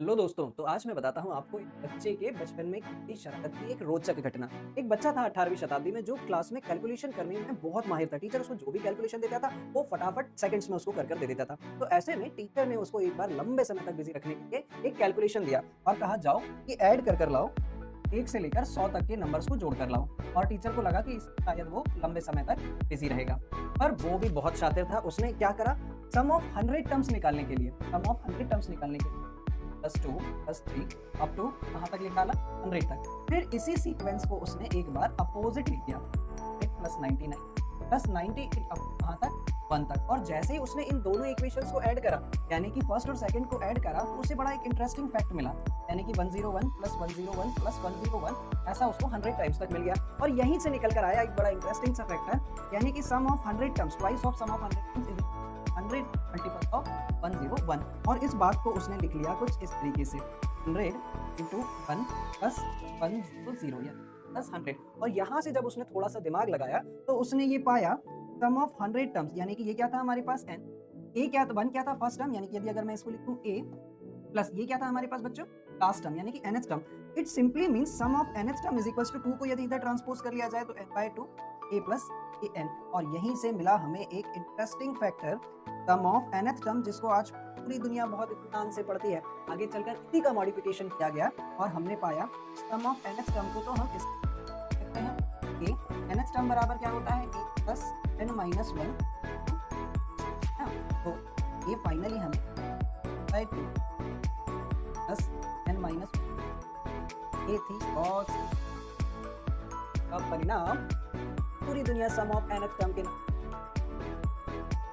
Hello दोस्तों, तो आज मैं बताता हूँ आपको एक बच्चे के बचपन में की शरारत की एक रोचक घटना। एक बच्चा था 18वीं शताब्दी में जो क्लास में कैलकुलेशन करने में बहुत माहिर था। टीचर उसको जो भी कैलकुलेशन देता था, वो फटाफट सेकंड्स में उसको कर दे देता था। तो ऐसे में टीचर ने उसको एक बार लंबे समय तक बिज़ी रखने के लिए एक कैलकुलेशन दिया और कहा जाओ कि ऐड कर लाओ 1 से लेकर 100 तक के नंबर्स को जोड़ कर लाओ। और टीचर को लगा कि इससे शायद वो लंबे समय तक बिज़ी रहेगा। पर वो भी बहुत शातिर था। उसने क्या करा, सम ऑफ 100 टर्म्स निकालने के लिए +2 +3 अप टू कहाँ तक निकाला 100 तक। फिर इसी सीक्वेंस को उसने एक बार अपोजिट लिख दिया, +99 +90 अप कहाँ तक 1 तक। और जैसे ही उसने इन दोनों इक्वेशंस को ऐड करा, यानी कि फर्स्ट और सेकंड को ऐड करा, तो उसे बड़ा एक इंटरेस्टिंग फैक्ट मिला, यानी कि 101 + 101 + 101 ऐसा उसको 100 टाइम्स तक मिल गया। और यहीं से निकल कर आया एक बड़ा इंटरेस्टिंग सा फैक्टर, यानी कि sum of 100 terms twice of sum of 100 terms is 100 multiple of 101। और इस बात को उसने लिख लिया कुछ इस तरीके से, 100 इंटू 1 प्लस 100 या प्लस 100। और यहाँ से जब उसने थोड़ा सा दिमाग लगाया तो उसने ये पाया सम ऑफ 100 टर्म्स, यानी कि ये क्या था हमारे पास n, a क्या था, 1 क्या था फर्स्ट टर्म, यानी कि यदि अगर मैं इसको लिखूं a प्लस ये क्या था हमारे पास बच्चों लास्ट टर्म, यानी कि nth term. It simply means sum of nth term is equals to 2 को यदि इधर ट्रांसपोज कर लिया जाए तो n/2 a प्लस an। और यहीं से मिला हमें एक interesting factor, sum of nth term, जिसको आज पूरी दुनिया बहुत इत्मीनान से पढ़ती है। आगे चलकर इसी का मॉडिफिकेशन किया गया और हमने पाया सम ऑफ nth टर्म को तो हम इस सकते हैं a nth टर्म बराबर क्या होता है a प्लस n माइनस 1। तो ये फाइनली हमें 2 प्लस n माइनस ये थी और का परिणाम। पूरी दुनिया सम ऑफ nth टर्म के